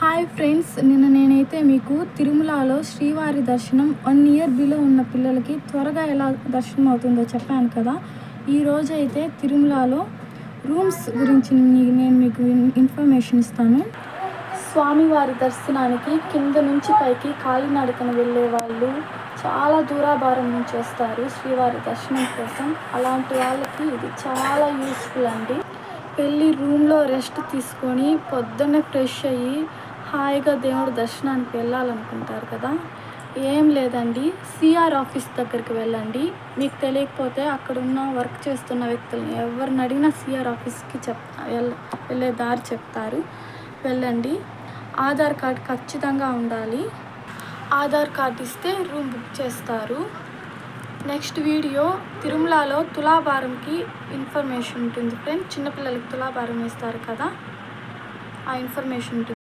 Hi friends, నేనైతే మీకు తిరుమలలో శ్రీవారి దర్శనం 1 ఇయర్ బిలో ఉన్న పిల్లలకి త్వరగా ఎలా దర్శనం అవుతుందో చెప్పాను కదా. ఈరోజు అయితే తిరుమలలో రూమ్స్ గురించి నేను మీకు ఇన్ఫర్మేషన్ ఇస్తాను. స్వామివారి దర్శనానికి కింద నుంచి పైకి కాలినడకన వెళ్ళే వాళ్ళు చాలా దూరాభారం నుంచి వస్తారు శ్రీవారి దర్శనం కోసం. అలాంటి వాళ్ళకి ఇది చాలా యూస్ఫుల్ అండి. వెళ్ళి రూమ్లో రెస్ట్ తీసుకొని పొద్దున్నే ఫ్రెష్ అయ్యి హాయిగా దేవుడి దర్శనానికి వెళ్ళాలనుకుంటారు కదా. ఏం లేదండి, సిఆర్ ఆఫీస్ దగ్గరికి వెళ్ళండి. మీకు తెలియకపోతే అక్కడ ఉన్న వర్క్ చేస్తున్న వ్యక్తులని ఎవరిని అడిగినా సిఆర్ ఆఫీస్కి వెళ్ళే దారి చెప్తారు. వెళ్ళండి. ఆధార్ కార్డ్ ఖచ్చితంగా ఉండాలి. ఆధార్ కార్డ్ ఇస్తే రూమ్ బుక్ చేస్తారు. నెక్స్ట్ వీడియో తిరుమలలో తులాభారంకి ఇన్ఫర్మేషన్ ఉంటుంది ఫ్రెండ్స్. చిన్నపిల్లలకి తులాభారం వేస్తారు కదా, ఆ ఇన్ఫర్మేషన్ ఉంటుంది.